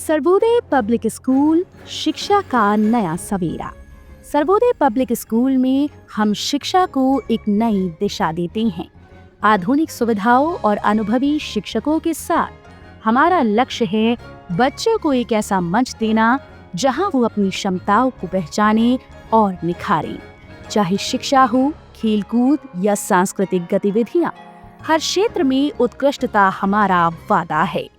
Sarvodaya public school शिक्षा का नया सवेरा। सर्वोदय पब्लिक स्कूल में हम शिक्षा को एक नई दिशा देते हैं। आधुनिक सुविधाओं और अनुभवी शिक्षकों के साथ हमारा लक्ष्य है बच्चों को एक ऐसा मंच देना जहां वो अपनी क्षमताओं को पहचाने और निखारें। चाहे शिक्षा हो, खेलकूद या सांस्कृतिक गतिविधियां, हर क्षेत्र में उत्कृष्टता हमारा वादा है।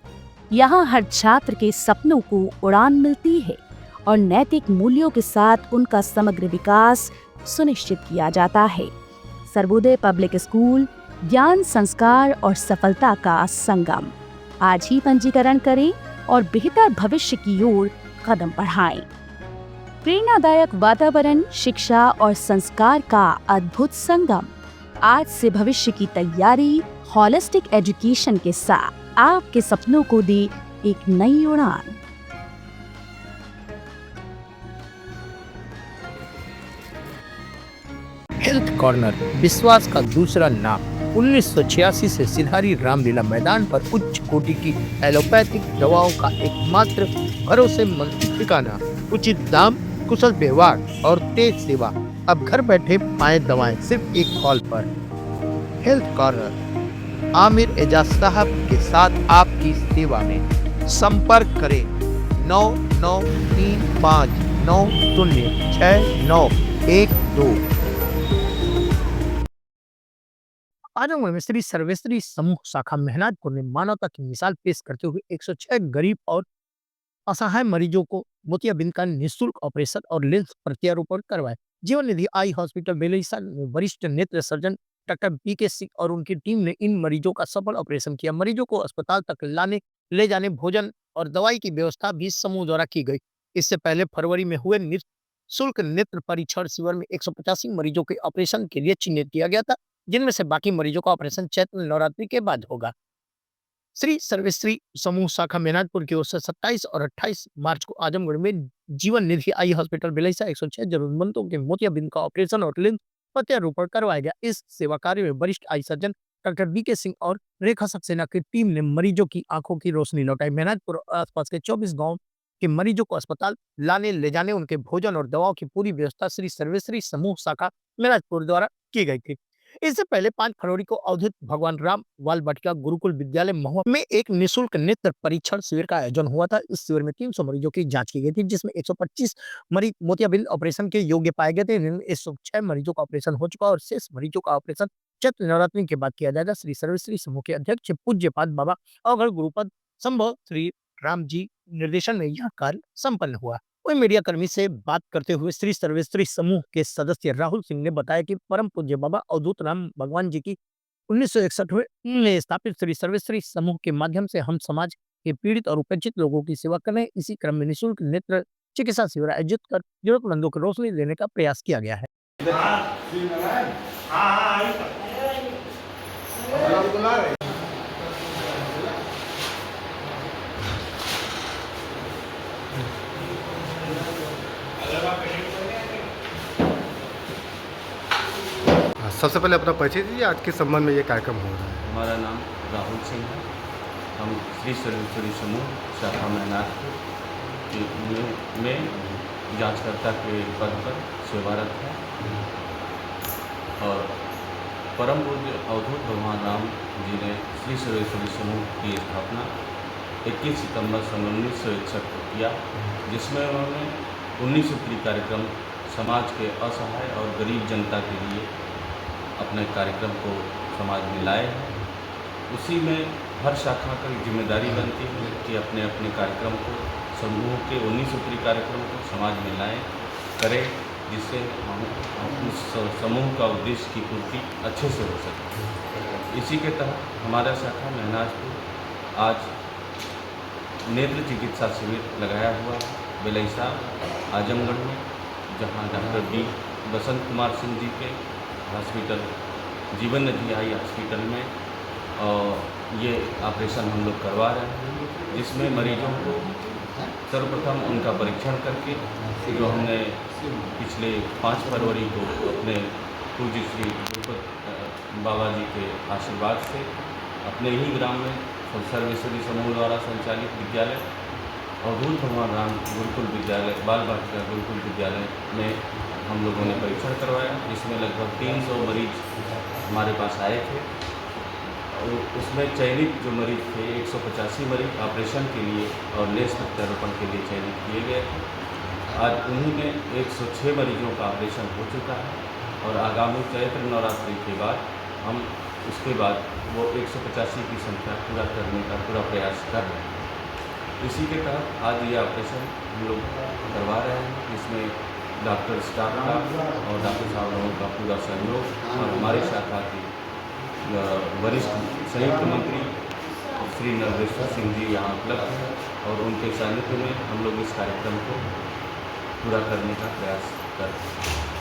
यहाँ हर छात्र के सपनों को उड़ान मिलती है और नैतिक मूल्यों के साथ उनका समग्र विकास सुनिश्चित किया जाता है। सर्वोदय पब्लिक स्कूल ज्ञान, संस्कार और सफलता का संगम। आज ही पंजीकरण करें और बेहतर भविष्य की ओर कदम बढ़ाएं। प्रेरणादायक वातावरण, शिक्षा और संस्कार का अद्भुत संगम। आज से भविष्य की तैयारी होलिस्टिक एजुकेशन के साथ आपके सपनों को दे एक नई उड़ान। हेल्थ कॉर्नर विश्वास का दूसरा नाम। 1986 से सिधारी रामलीला मैदान पर उच्च कोटि की एलोपैथिक दवाओं का एकमात्र भरोसेमंद ठिकाना। उचित दाम, कुशल व्यवहार और तेज सेवा। अब घर बैठे पाएं दवाएं सिर्फ एक कॉल पर। हेल्थ कॉर्नर आमिर एजाज साहब के साथ आपकी सेवा में। संपर्क करें 9935906912। आजमगढ़ में श्री सर्वेश्वरी समूह शाखा मेहनाजपुर ने मानवता की मिसाल पेश करते हुए 106 गरीब और असहाय मरीजों को मोतियाबिंद का निःशुल्क ऑपरेशन और लेंस प्रत्यारोपण करवाए। जीवन निधि आई हॉस्पिटल बेलैसा में वरिष्ठ नेत्र सर्जन डॉक्टर बीके सिंह और उनकी टीम ने इन मरीजों का सफल ऑपरेशन किया। मरीजों को अस्पताल तक ले जाने, भोजन और दवाई की व्यवस्था भी समूह द्वारा की गई। इससे पहले फरवरी में हुए निःशुल्क नेत्र परीक्षण शिविर में 185 मरीजों के ऑपरेशन के लिए चिन्हित किया गया था, जिनमें से बाकी मरीजों का ऑपरेशन चैत्र नवरात्रि के बाद होगा। श्री सर्वेश्वरी समूह शाखा मेहनाजपुर की ओर से 27 और 28 मार्च को आजमगढ़ में जीवन निधि आई हॉस्पिटल बेलैसा 106 जरूरतमंदों के मोतियाबिंद का ऑपरेशन और लेंस प्रत्यारोपण करवाया गया। इस सेवा कार्य में वरिष्ठ eye surgeon doctor B K Singh और रेखा सक्सेना की टीम ने मरीजों की आंखों की रोशनी लौटाई। मेहनाजपुर और आसपास के 24 गांव के मरीजों को अस्पताल ले जाने, उनके भोजन और दवाओं की पूरी व्यवस्था श्री सर्वेश्वरी समूह शाखा मेहनाजपुर द्वारा की गई थी। इससे पहले 5 फरवरी को अवधूत भगवान राम बाल बाटिका गुरुकुल विद्यालय महुआ में एक निःशुल्क नेत्र परीक्षण शिविर का आयोजन हुआ था। इस शिविर में 300 मरीजों की जांच की गई थी, जिसमें 125 मरीज मोतियाबिंद ऑपरेशन के योग्य पाए गए थे। इनमें 106 मरीजों का ऑपरेशन हो चुका और शेष मरीजों का ऑपरेशन चैत्र नवरात्रि के बाद किया जाएगा। श्री सर्वेश्वरी समूह के अध्यक्ष पूज्यपाद बाबा अवघड़ गुरुपद संभव श्री राम जी निर्देशन में यह कार्य संपन्न हुआ। वही मीडिया कर्मी से बात करते हुए श्री सर्वेश्वरी समूह के सदस्य राहुल सिंह ने बताया कि परम पूज्य बाबा अवधूत राम भगवान जी की 1961 में स्थापित श्री सर्वेश्वरी समूह के माध्यम से हम समाज के पीड़ित और उपेक्षित लोगों की सेवा कर रहे हैं। इसी क्रम में निःशुल्क नेत्र चिकित्सा शिविर आयोजित कर जरूरतमंदों को रोशनी देने का प्रयास किया गया है। सबसे पहले अपना परिचय दीजिए, आज के संबंध में ये कार्यक्रम हो रहा है। हमारा नाम राहुल सिंह है। हम श्री सर्वेश्वरी समूह शाखा मेहनाजपुर में जांचकर्ता के पद पर सेवारत है और परम पूज्य अवधूत भगवान राम जी ने श्री सर्वेश्वरी समूह की स्थापना 21 सितंबर सन 1961 को किया, जिसमें उन्होंने 19 सूत्री कार्यक्रम समाज के असहाय और गरीब जनता के लिए अपने कार्यक्रम को समाज में लाए हैं। उसी में हर शाखा की जिम्मेदारी बनती है कि अपने अपने कार्यक्रम को, समूह के 19 सूत्री कार्यक्रम को समाज में लाएं, करें, जिससे हम उस समूह का उद्देश्य की पूर्ति अच्छे से हो सके। इसी के तहत हमारा शाखा मेहनाजपुर आज नेत्र चिकित्सा शिविर लगाया हुआ है बेलैसा आजमगढ़ में, जहां डॉक्टर बी बसंत कुमार सिंह जी के हॉस्पिटल जीवन निधि आई हॉस्पिटल में और ये ऑपरेशन हम लोग करवा रहे हैं, जिसमें मरीजों को सर्वप्रथम उनका परीक्षण करके, जो हमने पिछले 5 फरवरी को अपने पूज्य श्री गुरुपद बाबा जी के आशीर्वाद से अपने ही ग्राम में सर्वेश्वरी समूह द्वारा संचालित विद्यालय अवधूत भगवान राम गुरुकुल विद्यालय बाल बालिका गुरुकुल विद्यालय में हम लोगों ने परीक्षण करवाया, जिसमें लगभग 300 मरीज हमारे पास आए थे। और उसमें चयनित जो मरीज थे 185 मरीज ऑपरेशन के लिए और लेंस प्रत्यारोपण के लिए चयनित किए गए थे। आज उन्हीं में 106 मरीजों का ऑपरेशन हो चुका है और आगामी चैत्र नवरात्रि के बाद हम उसके बाद वो 185 की संख्या पूरा करने का पूरा प्रयास कर रहे हैं। इसी के तहत आज ये ऑपरेशन हम लोग करवा रहे हैं, जिसमें डॉक्टर स्टाफ का और डॉक्टर साहब लोगों का पूरा सहयोग और हमारी शाखा की वरिष्ठ संयुक्त मंत्री श्री नरवेश्वर सिंह जी यहाँ उपलब्ध हैं और उनके सानिध्य में हम लोग इस कार्यक्रम को पूरा करने का प्रयास कर रहे हैं।